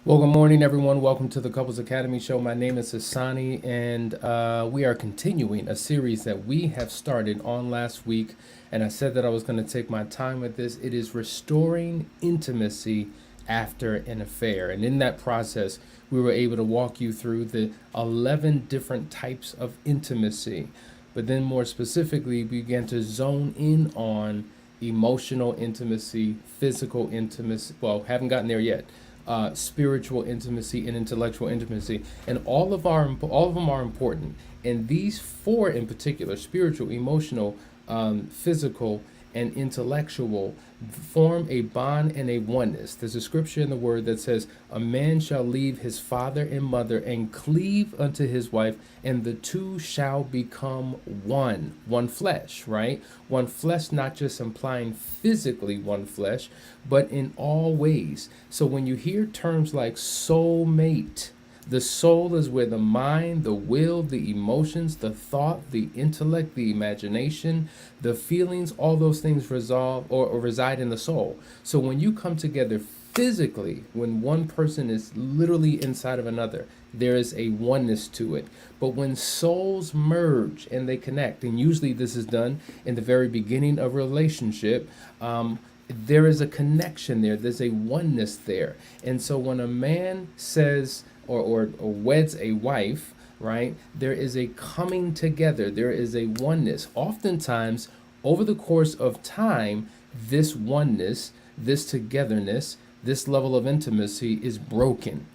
Well, good morning, everyone. Welcome to the Couples Academy Show. My name is Hassani, and we are continuing a series that we have started on last week. And I said that I was going to take my time with this. It is restoring intimacy after an affair. And in that process, we were able to walk you through the 11 different types of intimacy. But then, more specifically, we began to zone in on emotional intimacy, physical intimacy. Well, haven't gotten there yet. Spiritual intimacy and intellectual intimacy, and all of them are important. And these four in particular, spiritual, emotional, physical, and intellectual, form a bond and a oneness. There's a scripture in the word that says, "A man shall leave his father and mother and cleave unto his wife, and the two shall become one flesh," right? One flesh, not just implying physically one flesh, but in all ways. So when you hear terms like soulmate, the soul is where the mind, the will, the emotions, the thought, the intellect, the imagination, the feelings, all those things resolve or reside in the soul. So when you come together physically, when one person is literally inside of another, there is a oneness to it. But when souls merge and they connect, and usually this is done in the very beginning of a relationship, there is a connection there. There's a oneness there. And so when a man says, or weds a wife, right, there is a coming together, there is a oneness. Oftentimes, over the course of time, this oneness, this togetherness, this level of intimacy is broken.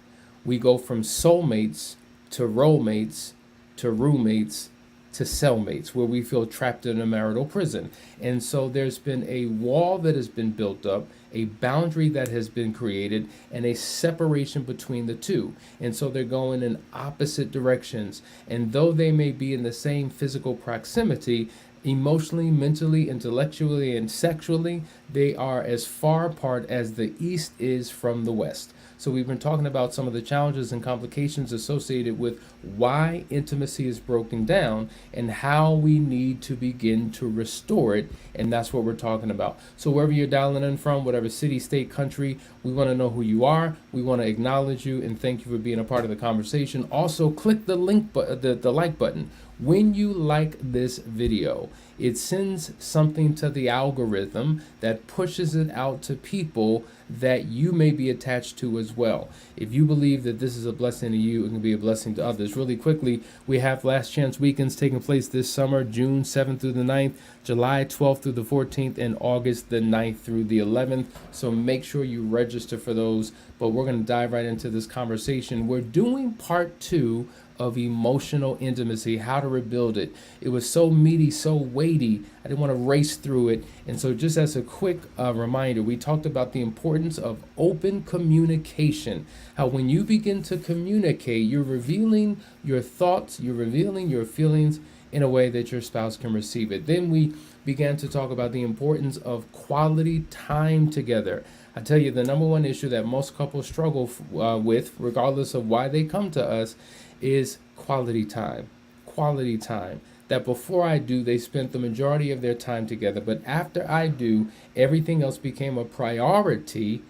We go from soulmates to rollmates to roommates to cellmates, where we feel trapped in a marital prison. And so there's been a wall that has been built up, a boundary that has been created, and a separation between the two. And so they're going in opposite directions. And though they may be in the same physical proximity, emotionally, mentally, intellectually, and sexually, they are as far apart as the east is from the west. So we've been talking about some of the challenges and complications associated with why intimacy is broken down and how we need to begin to restore it. And that's what we're talking about. So wherever you're dialing in from, whatever city, state, country, we want to know who you are. We want to acknowledge you and thank you for being a part of the conversation. Also, click the link, the like button. When you like this video, it sends something to the algorithm that pushes it out to people that you may be attached to as well. If you believe that this is a blessing to you, it can be a blessing to others. Really quickly, we have Last Chance Weekends taking place this summer, June 7th through the 9th, July 12th through the 14th, and August the 9th through the 11th. So make sure you register for those. But we're going to dive right into this conversation. We're doing part 2 of emotional intimacy, how to rebuild it. It was so meaty, so weighty, I didn't want to race through it. And so just as a quick reminder, we talked about the importance of open communication. How when you begin to communicate, you're revealing your thoughts, you're revealing your feelings in a way that your spouse can receive it. Then we began to talk about the importance of quality time together. I tell you, the number one issue that most couples struggle with, regardless of why they come to us, is quality time. Quality time. That before I do, they spent the majority of their time together. But after I do, everything else became a priority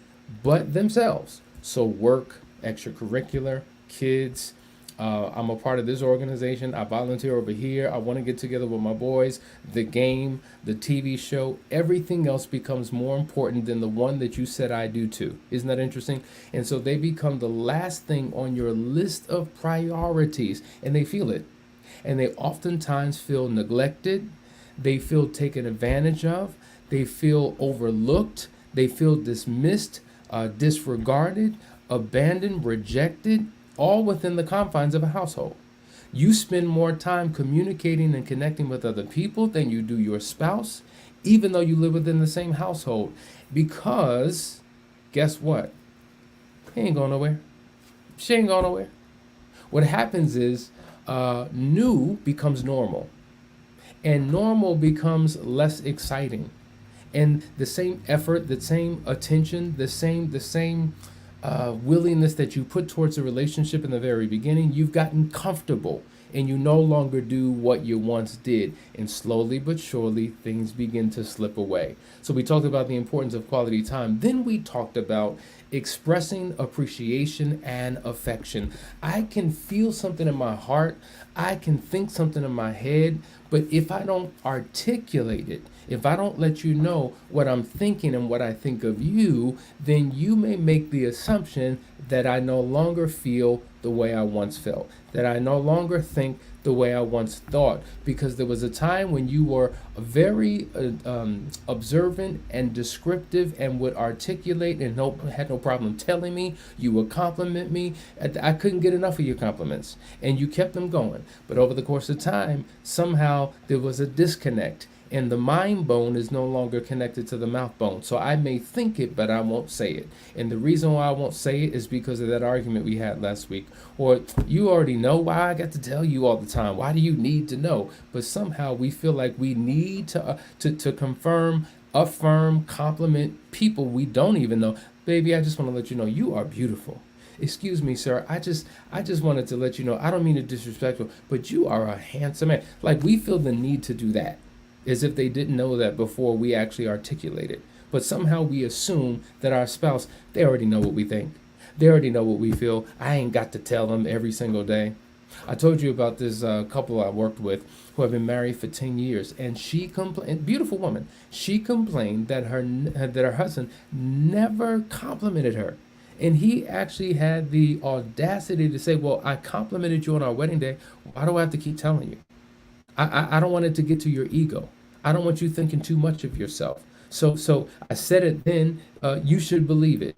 but themselves. So work, extracurricular, kids. I'm a part of this organization. I volunteer over here. I want to get together with my boys. The game, the TV show, everything else becomes more important than the one that you said I do to. Isn't that interesting? And so they become the last thing on your list of priorities, and they feel it. And they oftentimes feel neglected. They feel taken advantage of. They feel overlooked. They feel dismissed, disregarded, abandoned, rejected, all within the confines of a household. You spend more time communicating and connecting with other people than you do your spouse, even though you live within the same household. Because, guess what? He ain't going nowhere. She ain't going nowhere. What happens is new becomes normal, and normal becomes less exciting. And the same effort, the same attention, the same willingness that you put towards a relationship in the very beginning, you've gotten comfortable and you no longer do what you once did. And slowly but surely, things begin to slip away. So we talked about the importance of quality time. Then we talked about expressing appreciation and affection. I can feel something in my heart, I can think something in my head, but if I don't articulate it, if I don't let you know what I'm thinking and what I think of you, then you may make the assumption that I no longer feel the way I once felt, that I no longer think the way I once thought, because there was a time when you were very observant and descriptive and would articulate and had no problem telling me. You would compliment me. I couldn't get enough of your compliments, and you kept them going. But over the course of time, somehow there was a disconnect, and the mind bone is no longer connected to the mouth bone. So I may think it, but I won't say it. And the reason why I won't say it is because of that argument we had last week. Or you already know why I got to tell you all the time. Why do you need to know? But somehow we feel like we need to confirm, affirm, compliment people we don't even know. Baby, I just want to let you know you are beautiful. Excuse me, sir. I just wanted to let you know, I don't mean to disrespectful, but you are a handsome man. Like, we feel the need to do that, as if they didn't know that before we actually articulate it. But somehow we assume that our spouse, they already know what we think. They already know what we feel. I ain't got to tell them every single day. I told you about this couple I worked with who have been married for 10 years, and she complained, beautiful woman, she complained that her husband never complimented her. And he actually had the audacity to say, well, I complimented you on our wedding day. Why do I have to keep telling you? I don't want it to get to your ego. I don't want you thinking too much of yourself. So I said it then. You should believe it.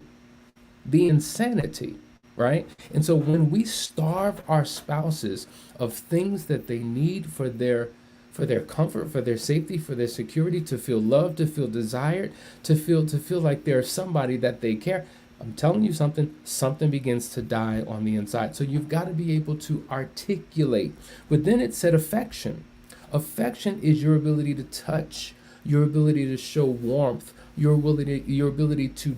The insanity, right? And so when we starve our spouses of things that they need for their comfort, for their safety, for their security, to feel loved, to feel desired, to feel like they're somebody that they care. I'm telling you something begins to die on the inside. So you've got to be able to articulate. But then it said affection. Affection is your ability to touch, your ability to show warmth, your ability to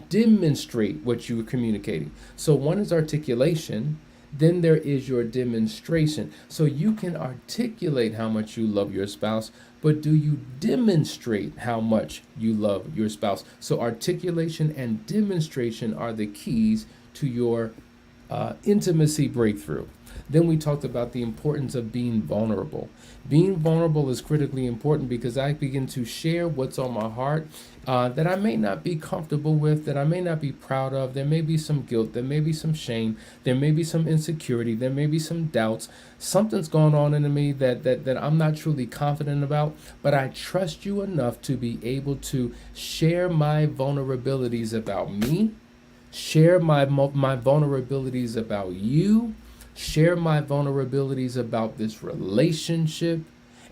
demonstrate what you are communicating. So one is articulation, then there is your demonstration. So you can articulate how much you love your spouse, but do you demonstrate how much you love your spouse? So articulation and demonstration are the keys to your intimacy breakthrough. Then we talked about the importance of being vulnerable. Being vulnerable is critically important because I begin to share what's on my heart that I may not be comfortable with, that I may not be proud of. There may be some guilt, there may be some shame, there may be some insecurity, there may be some doubts. Something's going on in me that I'm not truly confident about, but I trust you enough to be able to share my vulnerabilities about me, share my vulnerabilities about you, share my vulnerabilities about this relationship.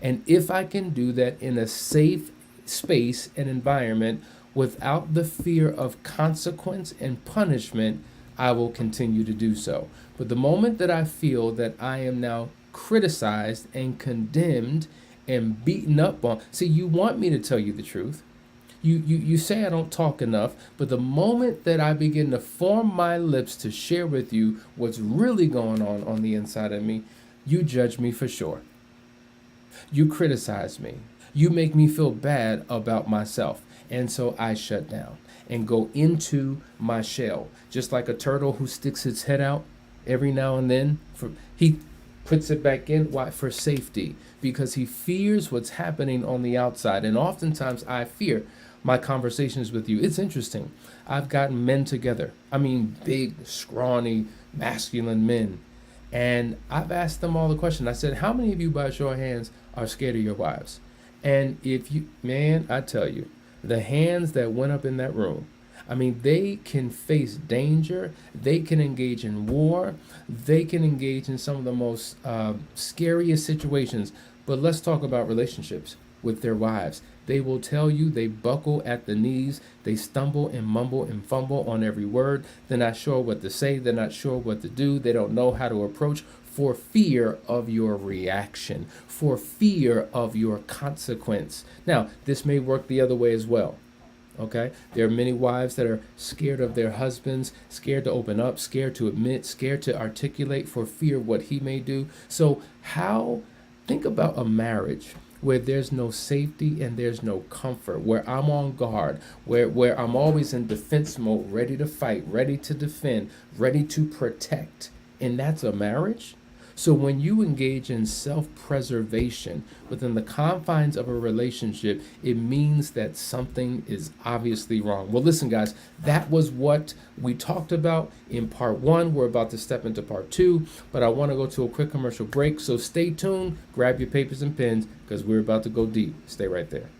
And if I can do that in a safe space and environment without the fear of consequence and punishment, I will continue to do so. But the moment that I feel that I am now criticized and condemned and beaten up on, see, you want me to tell you the truth. You say I don't talk enough, but the moment that I begin to form my lips to share with you what's really going on the inside of me, you judge me for sure. You criticize me. You make me feel bad about myself. And so I shut down and go into my shell. Just like a turtle who sticks its head out every now and then, he puts it back in. Why? For safety. Because he fears what's happening on the outside. And oftentimes I fear my conversations with you. It's interesting. I've gotten men together. I mean, big, scrawny, masculine men. And I've asked them all the question. I said, how many of you, by show of hands, are scared of your wives? And if you, man, I tell you, the hands that went up in that room, I mean, they can face danger. They can engage in war. They can engage in some of the most scariest situations. But let's talk about relationships with their wives. They will tell you they buckle at the knees. They stumble and mumble and fumble on every word. They're not sure what to say. They're not sure what to do. They don't know how to approach for fear of your reaction, for fear of your consequence. Now, this may work the other way as well. Okay, there are many wives that are scared of their husbands, scared to open up, scared to admit, scared to articulate for fear of what he may do. So how think about a marriage where there's no safety and there's no comfort, where I'm on guard, where I'm always in defense mode, ready to fight, ready to defend, ready to protect. And that's a marriage. So when you engage in self-preservation within the confines of a relationship, it means that something is obviously wrong. Well, listen, guys, that was what we talked about in part one. We're about to step into part two, but I want to go to a quick commercial break. So stay tuned, grab your papers and pens, because we're about to go deep. Stay right there.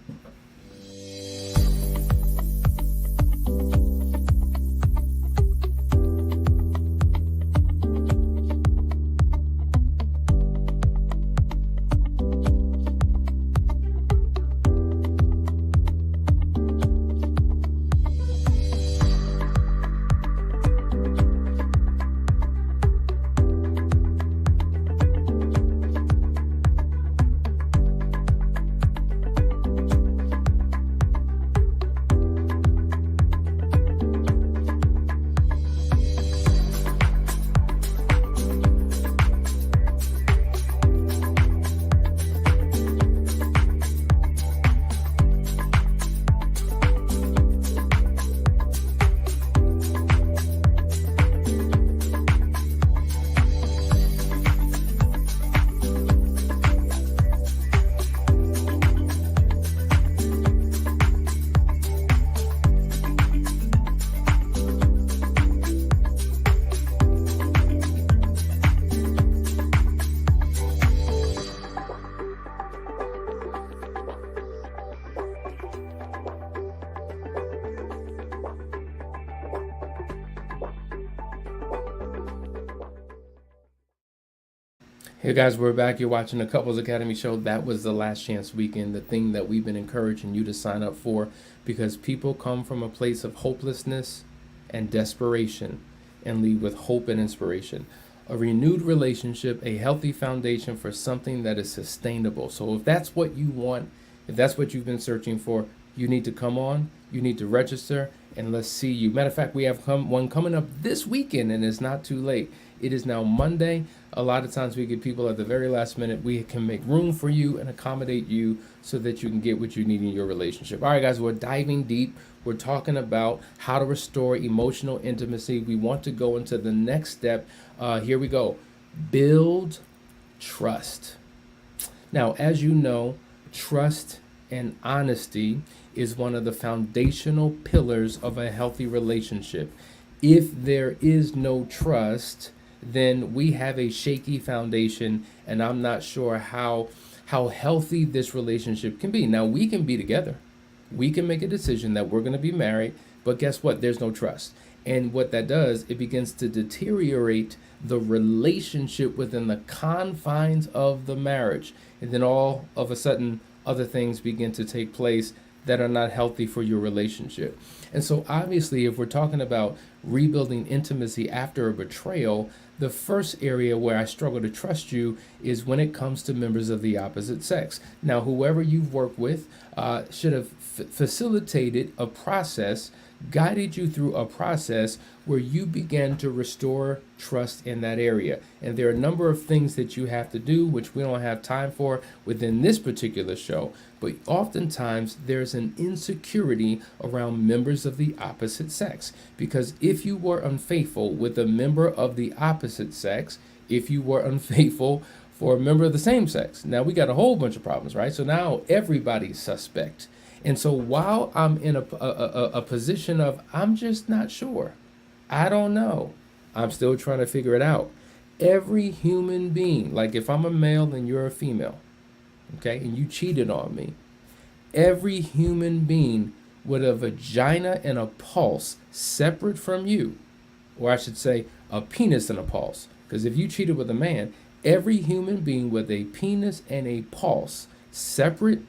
Hey guys, we're back. You're watching the Couples Academy show. That was the Last Chance Weekend, the thing that we've been encouraging you to sign up for, because people come from a place of hopelessness and desperation and leave with hope and inspiration. A renewed relationship, a healthy foundation for something that is sustainable. So if that's what you want, if that's what you've been searching for, you need to come on, you need to register, and let's see you. Matter of fact, we have one coming up this weekend, and it's not too late. It is now Monday. A lot of times we get people at the very last minute. We can make room for you and accommodate you so that you can get what you need in your relationship. All right, guys, we're diving deep. We're talking about how to restore emotional intimacy. We want to go into the next step. Here we go. Build trust. Now, as you know, trust and honesty is one of the foundational pillars of a healthy relationship. If there is no trust, then we have a shaky foundation, and I'm not sure how healthy this relationship can be. Now, we can be together. We can make a decision that we're going to be married, but guess what? There's no trust. And what that does, it begins to deteriorate the relationship within the confines of the marriage. And then all of a sudden, other things begin to take place that are not healthy for your relationship. And so obviously, if we're talking about rebuilding intimacy after a betrayal, the first area where I struggle to trust you is when it comes to members of the opposite sex. Now, whoever you've worked with should have facilitated a process, guided you through a process where you began to restore trust in that area. And there are a number of things that you have to do, which we don't have time for within this particular show. But oftentimes there's an insecurity around members of the opposite sex. Because if you were unfaithful with a member of the opposite sex, if you were unfaithful for a member of the same sex, now we got a whole bunch of problems, right? So now everybody's suspect. And so while I'm in a position of, I'm just not sure, I don't know, I'm still trying to figure it out. Every human being, like if I'm a male and you're a female, okay, and you cheated on me, every human being with a vagina and a pulse separate from you, or I should say a penis and a pulse, because if you cheated with a man, every human being with a penis and a pulse separate,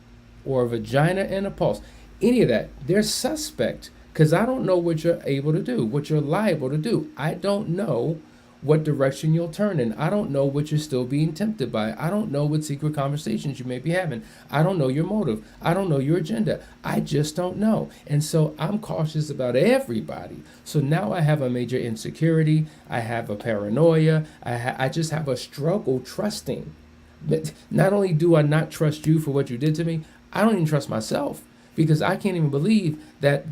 or a vagina and a pulse, any of that, they're suspect, because I don't know what you're able to do, what you're liable to do. I don't know what direction you'll turn in. I don't know what you're still being tempted by. I don't know what secret conversations you may be having. I don't know your motive. I don't know your agenda. I just don't know. And so I'm cautious about everybody. So now I have a major insecurity. I have a paranoia. I just have a struggle trusting. But not only do I not trust you for what you did to me, I don't even trust myself, because I can't even believe that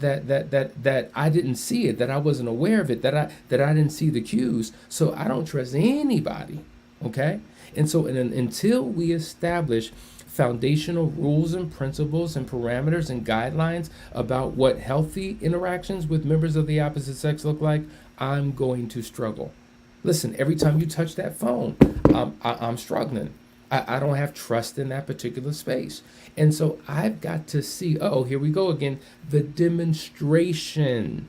I didn't see it, that I wasn't aware of it, that I didn't see the cues. So I don't trust anybody. Okay? And so until we establish foundational rules and principles and parameters and guidelines about what healthy interactions with members of the opposite sex look like, I'm going to struggle. Listen, every time you touch that phone, I'm struggling. I don't have trust in that particular space. And so I've got to see, oh, here we go again, the demonstration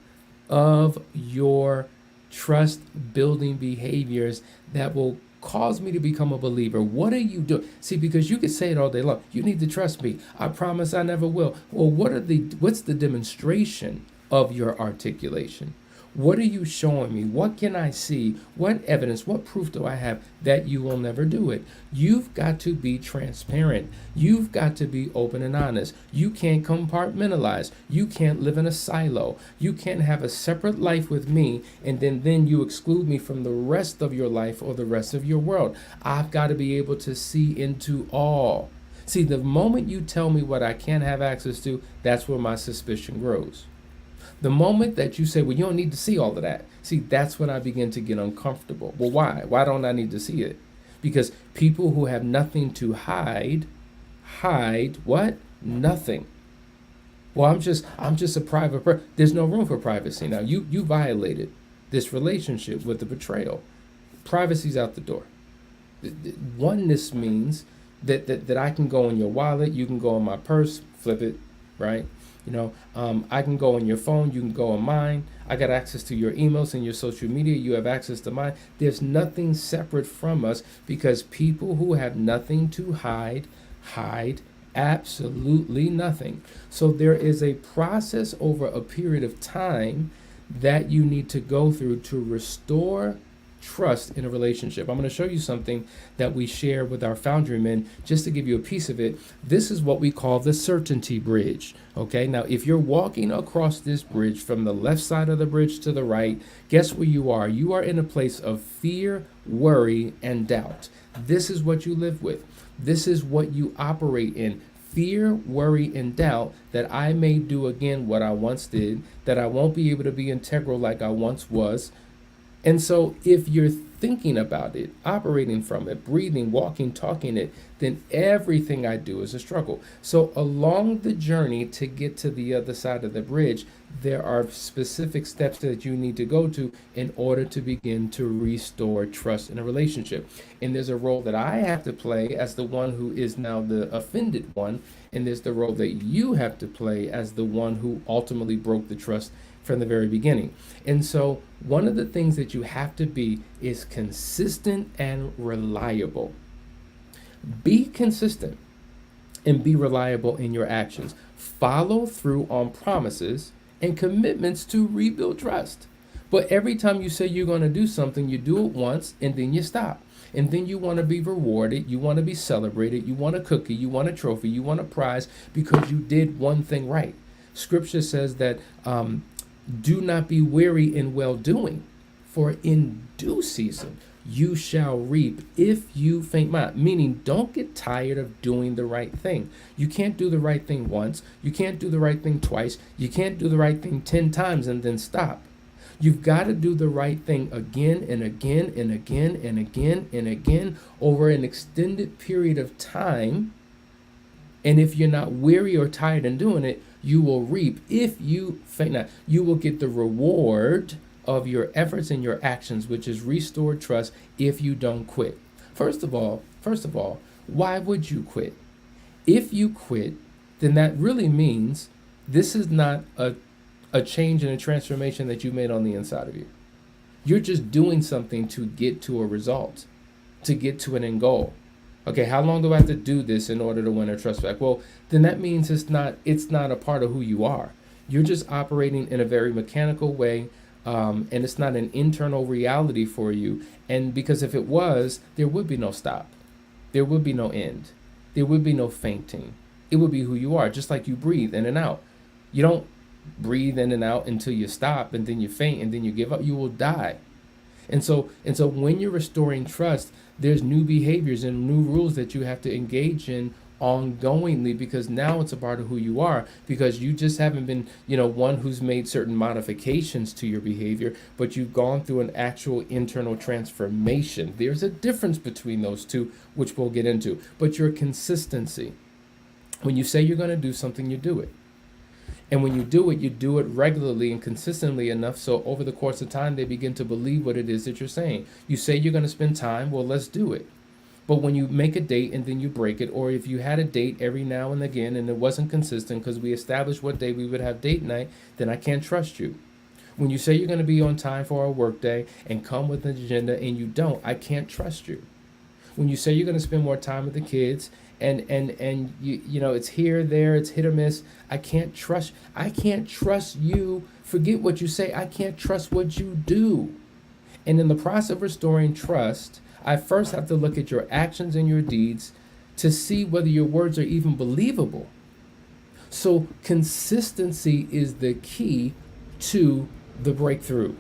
of your trust building behaviors that will cause me to become a believer. What are you doing? See, because you could say it all day long. You need to trust me. I promise I never will. Well, what's the demonstration of your articulation? What are you showing me? What can I see? What evidence, what proof do I have that you will never do it? You've got to be transparent. You've got to be open and honest. You can't compartmentalize. You can't live in a silo. You can't have a separate life with me and then you exclude me from the rest of your life or the rest of your world. I've got to be able to see into all. See, the moment you tell me what I can't have access to, that's where my suspicion grows. The moment that you say, well, you don't need to see all of that. See, that's when I begin to get uncomfortable. Well, why? Why don't I need to see it? Because people who have nothing to hide what? Nothing. Well, I'm just a private person. There's no room for privacy. Now, you violated this relationship with the betrayal. Privacy's out the door. Oneness means that I can go in your wallet, you can go in my purse, flip it, right? I can go on your phone, you can go on mine. I got access to your emails and your social media. You have access to mine. There's nothing separate from us, because people who have nothing to hide absolutely nothing. So there is a process over a period of time that you need to go through to restore trust in a relationship. I'm going to show you something that we share with our Foundry men, just to give you a piece of it. This is what we call the certainty bridge. Okay, now if you're walking across this bridge from the left side of the bridge to the right, guess where you are? You are in a place of fear, worry, and doubt. This is what you live with. This is what you operate in. Fear, worry, and doubt that I may do again what I once did, that I won't be able to be integral like I once was. And so if you're thinking about it, operating from it, breathing, walking, talking it, then everything I do is a struggle. So along the journey to get to the other side of the bridge, there are specific steps that you need to go to in order to begin to restore trust in a relationship. And there's a role that I have to play as the one who is now the offended one. And there's the role that you have to play as the one who ultimately broke the trust from the very beginning. And so one of the things that you have to be is consistent and reliable. Be consistent and be reliable in your actions. Follow through on promises and commitments to rebuild trust. But every time you say you're going to do something, you do it once and then you stop. And then you want to be rewarded, you want to be celebrated, you want a cookie, you want a trophy, you want a prize because you did one thing right. Scripture says that do not be weary in well-doing, for in due season you shall reap if you faint not. Meaning, don't get tired of doing the right thing. You can't do the right thing once. You can't do the right thing twice. You can't do the right thing 10 times and then stop. You've got to do the right thing again and again and again and again and again over an extended period of time. And if you're not weary or tired in doing it, you will reap if you faint not. You will get the reward of your efforts and your actions, which is restored trust, if you don't quit. First of all, why would you quit? If you quit, then that really means this is not a change and a transformation that you made on the inside of you. You're just doing something to get to a result, to get to an end goal. Okay, how long do I have to do this in order to win a trust back? Well, then that means it's not a part of who you are. You're just operating in a very mechanical way, and it's not an internal reality for you. And because if it was, there would be no stop, there would be no end, there would be no fainting. It would be who you are, just like you breathe in and out. You don't breathe in and out until you stop and then you faint and then you give up. You will die. And so when you're restoring trust, there's new behaviors and new rules that you have to engage in ongoingly, because now it's a part of who you are, because you just haven't been, one who's made certain modifications to your behavior, but you've gone through an actual internal transformation. There's a difference between those two, which we'll get into. But your consistency, when you say you're going to do something, you do it. And when you do it regularly and consistently enough so over the course of time, they begin to believe what it is that you're saying. You say you're going to spend time, well, let's do it. But when you make a date and then you break it, or if you had a date every now and again and it wasn't consistent because we established what day we would have date night, then I can't trust you. When you say you're going to be on time for our work day and come with an agenda and you don't, I can't trust you. When you say you're going to spend more time with the kids and it's here, there, it's hit or miss, I can't trust you. Forget what you say. I can't trust what you do. And in the process of restoring trust, I first have to look at your actions and your deeds to see whether your words are even believable. So consistency is the key to the breakthrough.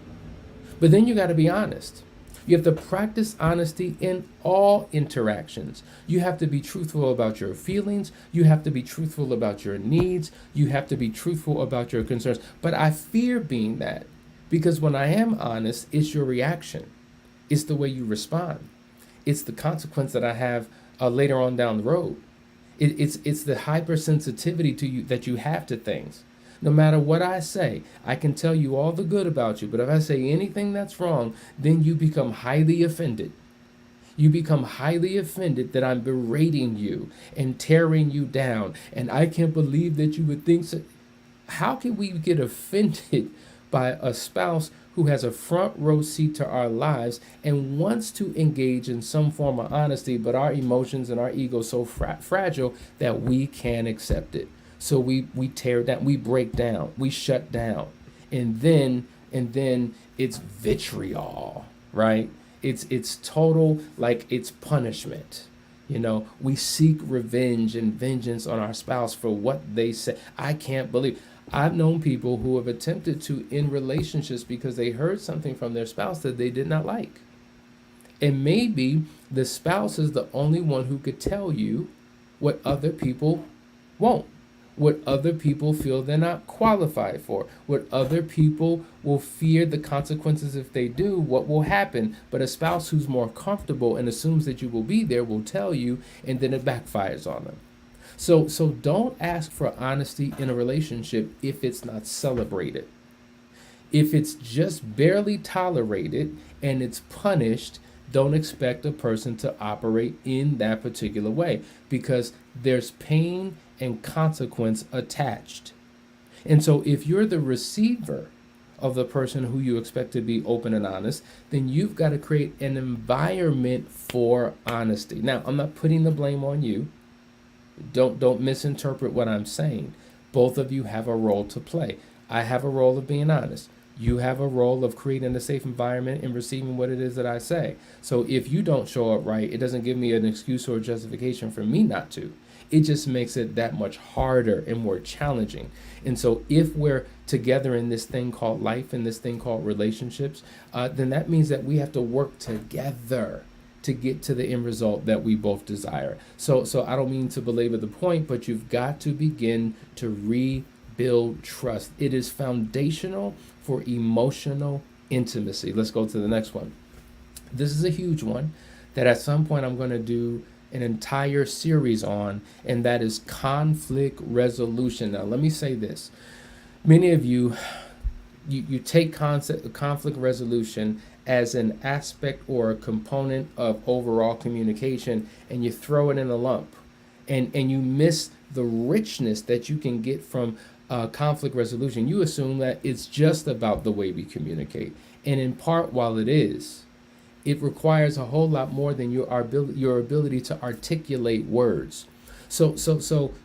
But then you got to be honest. You have to practice honesty in all interactions. You have to be truthful about your feelings. You have to be truthful about your needs. You have to be truthful about your concerns. But I fear being that, because when I am honest, it's your reaction. It's the way you respond. It's the consequence that I have later on down the road. It's the hypersensitivity to you that you have to things. No matter what I say, I can tell you all the good about you, but if I say anything that's wrong, then you become highly offended. You become highly offended that I'm berating you and tearing you down, and I can't believe that you would think so. How can we get offended by a spouse who has a front row seat to our lives and wants to engage in some form of honesty, but our emotions and our ego so fragile that we can't accept it? So we tear down, we break down, we shut down, and then it's vitriol, right? It's total, like it's punishment. We seek revenge and vengeance on our spouse for what they say. I can't believe. I've known people who have attempted to end relationships because they heard something from their spouse that they did not like. And maybe the spouse is the only one who could tell you what other people won't, what other people feel they're not qualified for, what other people will fear the consequences if they do, what will happen. But a spouse who's more comfortable and assumes that you will be there will tell you, and then it backfires on them. So don't ask for honesty in a relationship if it's not celebrated. If it's just barely tolerated and it's punished, don't expect a person to operate in that particular way, because there's pain and consequence attached. And so if you're the receiver of the person who you expect to be open and honest, then you've got to create an environment for honesty. Now, I'm not putting the blame on you. Don't misinterpret what I'm saying. Both of you have a role to play. I have a role of being honest. You have a role of creating a safe environment and receiving what it is that I say. So if you don't show up right, it doesn't give me an excuse or a justification for me not to. It just makes it that much harder and more challenging. And so if we're together in this thing called life and this thing called relationships, then that means that we have to work together to get to the end result that we both desire. So I don't mean to belabor the point, but you've got to begin to rebuild trust. It is foundational for emotional intimacy. Let's go to the next one. This is a huge one that at some point I'm going to do an entire series on, and that is conflict resolution. Now, let me say this. Many of you take conflict resolution as an aspect or a component of overall communication, and you throw it in a lump, and you miss the richness that you can get from conflict resolution. You assume that it's just about the way we communicate, and in part, while it is, it requires a whole lot more than your ability to articulate words. So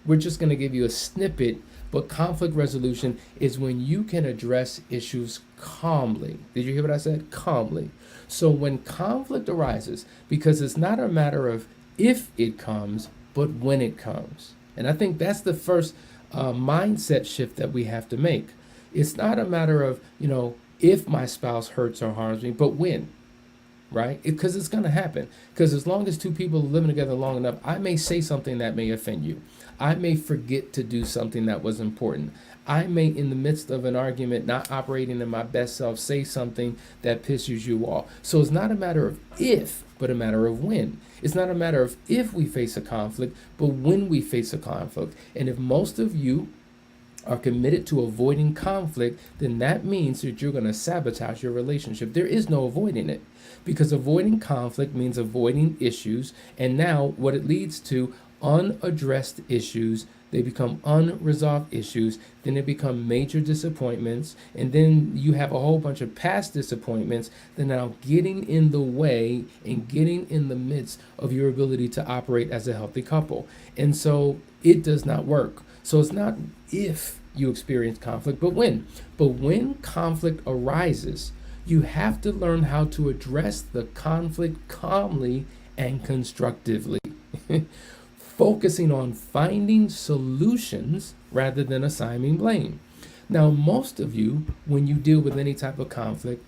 we're just going to give you a snippet But conflict resolution is when you can address issues calmly. Did you hear what I said? Calmly. So when conflict arises, because it's not a matter of if it comes, but when it comes. And I think that's the first mindset shift that we have to make. It's not a matter of, if my spouse hurts or harms me, but when, right? Because it's going to happen. Because as long as two people are living together long enough, I may say something that may offend you. I may forget to do something that was important. I may, in the midst of an argument, not operating in my best self, say something that pisses you off. So it's not a matter of if, but a matter of when. It's not a matter of if we face a conflict, but when we face a conflict. And if most of you are committed to avoiding conflict, then that means that you're going to sabotage your relationship. There is no avoiding it, because avoiding conflict means avoiding issues. And now what it leads to, unaddressed issues, they become unresolved issues, then they become major disappointments, and then you have a whole bunch of past disappointments that are now getting in the way and getting in the midst of your ability to operate as a healthy couple. And so it does not work. So it's not if you experience conflict, but when. But when conflict arises, you have to learn how to address the conflict calmly and constructively. Focusing on finding solutions rather than assigning blame. Now, most of you, when you deal with any type of conflict,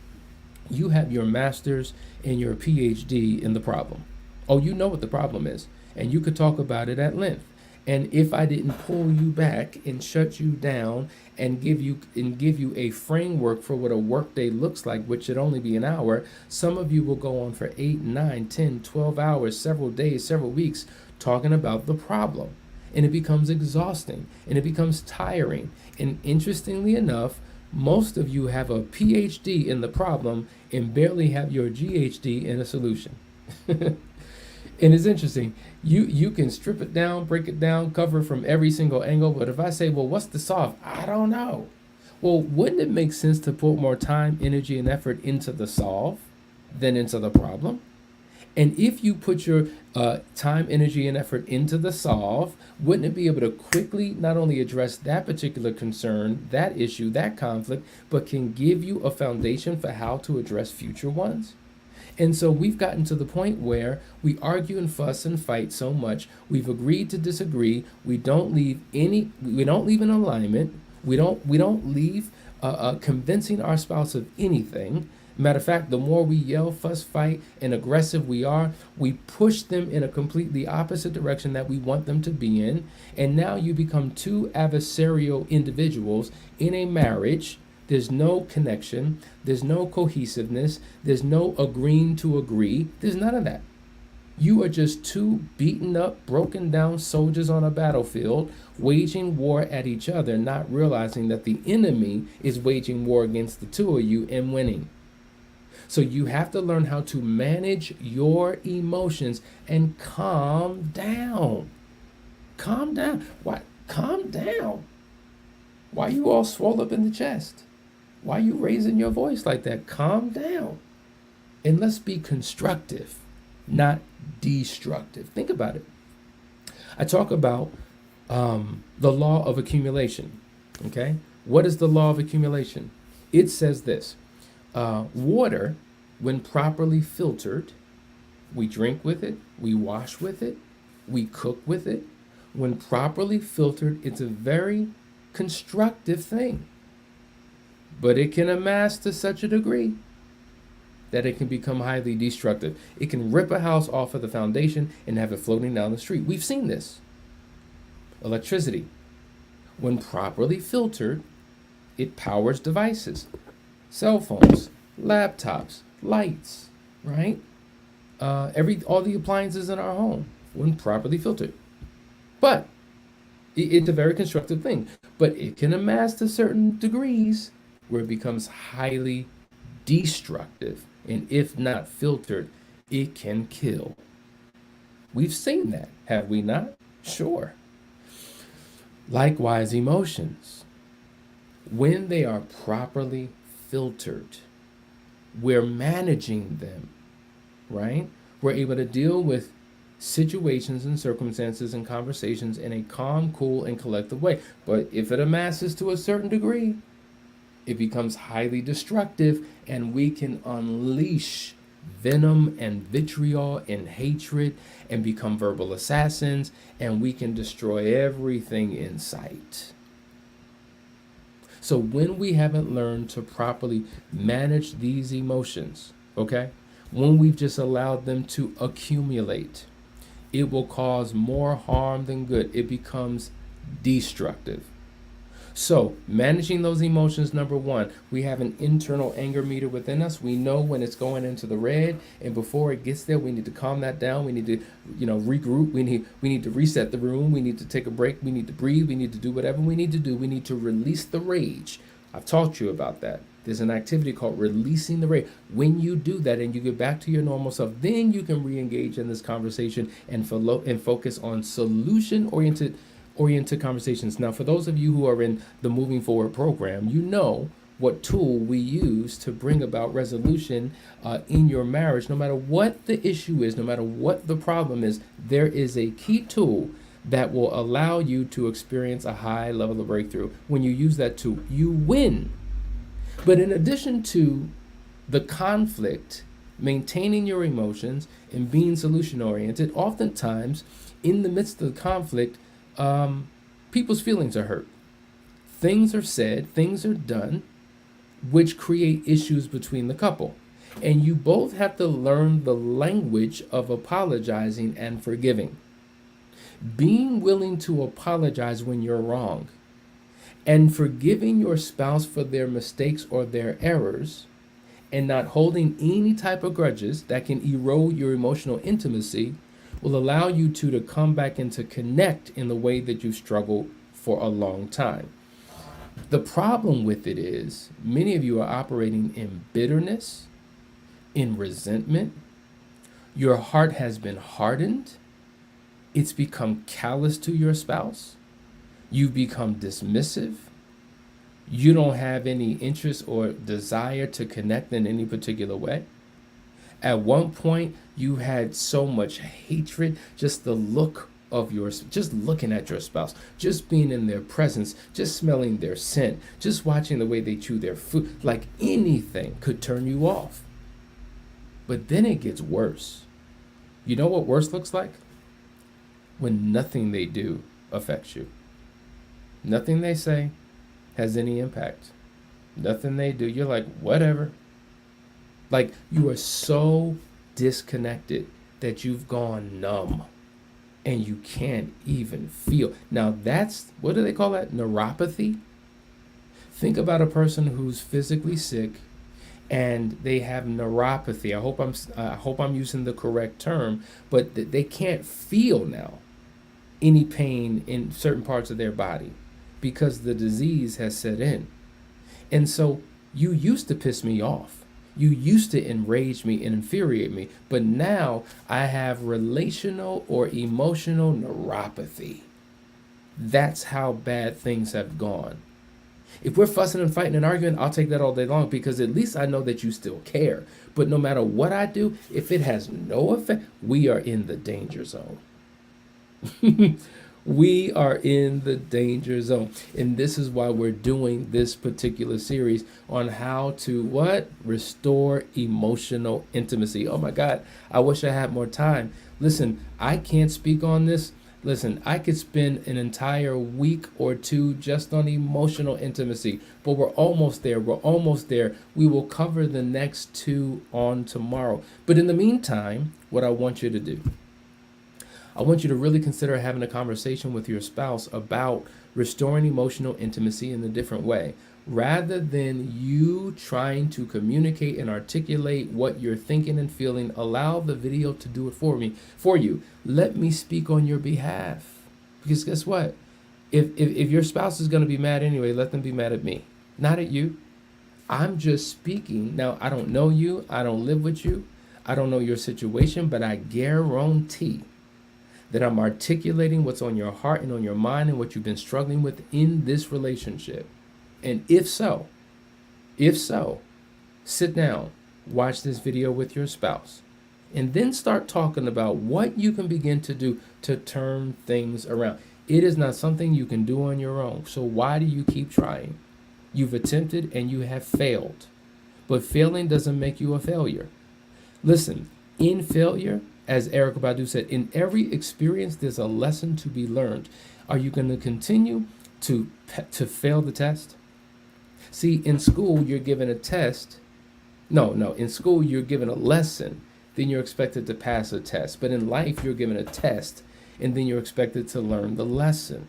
you have your master's and your PhD in the problem. Oh, you know what the problem is, and you could talk about it at length. And if I didn't pull you back and shut you down and give you a framework for what a workday looks like, which should only be an hour, some of you will go on for 8, 9, 10, 12 hours, several days, several weeks, talking about the problem. And it becomes exhausting and it becomes tiring. And interestingly enough, most of you have a PhD in the problem and barely have your GHD in a solution. And it's interesting. You can strip it down, break it down, cover it from every single angle. But if I say, well, what's the solve? I don't know. Well, wouldn't it make sense to put more time, energy, and effort into the solve than into the problem? And if you put your time, energy, and effort into the solve, wouldn't it be able to quickly not only address that particular concern, that issue, that conflict, but can give you a foundation for how to address future ones? And so we've gotten to the point where we argue and fuss and fight so much. We've agreed to disagree. We don't leave an alignment. We don't leave convincing our spouse of anything. Matter of fact, the more we yell, fuss, fight, and aggressive we are, we push them in a completely opposite direction that we want them to be in. And now you become two adversarial individuals in a marriage. There's no connection. There's no cohesiveness. There's no agreeing to agree. There's none of that. You are just two beaten up, broken down soldiers on a battlefield, waging war at each other, not realizing that the enemy is waging war against the two of you and winning. So you have to learn how to manage your emotions and calm down. Calm down. Why? Calm down. Why you all swole up in the chest? Why you raising your voice like that? Calm down. And let's be constructive, not destructive. Think about it. I talk about the law of accumulation. Okay? What is the law of accumulation? It says this. Water, when properly filtered, we drink with it, we wash with it, we cook with it. When properly filtered, it's a very constructive thing. But it can amass to such a degree that it can become highly destructive. It can rip a house off of the foundation and have it floating down the street. We've seen this. Electricity, when properly filtered, it powers devices. Cell phones, laptops, lights, right? All the appliances in our home, when properly filtered. But it's a very constructive thing. But it can amass to certain degrees where it becomes highly destructive. And if not filtered, it can kill. We've seen that, have we not? Sure. Likewise, emotions. When they are properly filtered, we're managing them, right? We're able to deal with situations and circumstances and conversations in a calm, cool, and collective way. But if it amasses to a certain degree, it becomes highly destructive, and we can unleash venom and vitriol and hatred and become verbal assassins, and we can destroy everything in sight. So when we haven't learned to properly manage these emotions, okay, when we've just allowed them to accumulate, it will cause more harm than good. It becomes destructive. So, managing those emotions, number one, we have an internal anger meter within us. We know when it's going into the red, and before it gets there, we need to calm that down. We need to, regroup. We need to reset the room. We need to take a break. We need to breathe. We need to do whatever we need to do. We need to release the rage. I've taught you about that. There's an activity called releasing the rage. When you do that and you get back to your normal self, then you can re-engage in this conversation and focus on solution-oriented conversations. Now, for those of you who are in the Moving Forward program, you know what tool we use to bring about resolution in your marriage. No matter what the issue is, no matter what the problem is, there is a key tool that will allow you to experience a high level of breakthrough. When you use that tool, you win. But in addition to the conflict, maintaining your emotions and being solution oriented, oftentimes in the midst of the conflict, people's feelings are hurt. Things are said, things are done, which create issues between the couple. And you both have to learn the language of apologizing and forgiving. Being willing to apologize when you're wrong and forgiving your spouse for their mistakes or their errors and not holding any type of grudges that can erode your emotional intimacy will allow you to come back and to connect in the way that you've struggled for a long time. The problem with it is many of you are operating in bitterness, in resentment. Your heart has been hardened. It's become callous to your spouse. You've become dismissive. You don't have any interest or desire to connect in any particular way. At one point, you had so much hatred, just the look of just looking at your spouse, just being in their presence, just smelling their scent, just watching the way they chew their food, like anything could turn you off. But then it gets worse. You know what worse looks like? When nothing they do affects you. Nothing they say has any impact. Nothing they do, you're like, whatever. Like you are so disconnected that you've gone numb and you can't even feel. Now that's, what do they call that? Neuropathy? Think about a person who's physically sick and they have neuropathy. I hope I'm using the correct term, but they can't feel now any pain in certain parts of their body because the disease has set in. And so you used to piss me off. You used to enrage me and infuriate me, but now I have relational or emotional neuropathy. That's how bad things have gone. If we're fussing and fighting and arguing, I'll take that all day long because at least I know that you still care. But no matter what I do, if it has no effect, we are in the danger zone. We are in the danger zone. And this is why we're doing this particular series on how to what? Restore emotional intimacy. Oh my God, I wish I had more time. Listen, I can't speak on this. Listen, I could spend an entire week or two just on emotional intimacy, but we're almost there. We're almost there. We will cover the next two on tomorrow. But in the meantime, what I want you to do, I want you to really consider having a conversation with your spouse about restoring emotional intimacy in a different way. Rather than you trying to communicate and articulate what you're thinking and feeling, allow the video to do it for you. Let me speak on your behalf. Because guess what? If your spouse is going to be mad anyway, let them be mad at me, not at you. I'm just speaking. Now, I don't know you. I don't live with you. I don't know your situation, but I guarantee that I'm articulating what's on your heart and on your mind and what you've been struggling with in this relationship. And if so, sit down, watch this video with your spouse and then start talking about what you can begin to do to turn things around. It is not something you can do on your own. So why do you keep trying? You've attempted and you have failed. But failing doesn't make you a failure. Listen, in failure, as Erykah Badu said, in every experience, there's a lesson to be learned. Are you going to continue to fail the test? See, in school, you're given a test. No, in school, you're given a lesson, then you're expected to pass a test. But in life, you're given a test, and then you're expected to learn the lesson.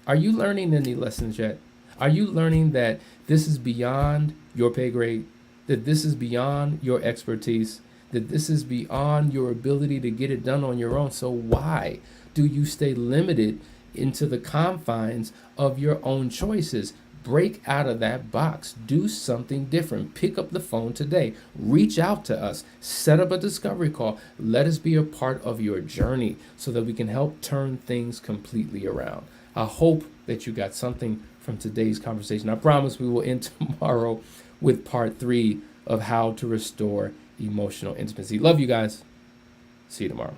Are you learning any lessons yet? Are you learning that this is beyond your pay grade, that this is beyond your expertise, that this is beyond your ability to get it done on your own? So why do you stay limited into the confines of your own choices? Break out of that box. Do something different. Pick up the phone today. Reach out to us. Set up a discovery call. Let us be a part of your journey so that we can help turn things completely around. I hope that you got something from today's conversation. I promise we will end tomorrow with part 3 of how to restore emotional intimacy. Love you guys. See you tomorrow.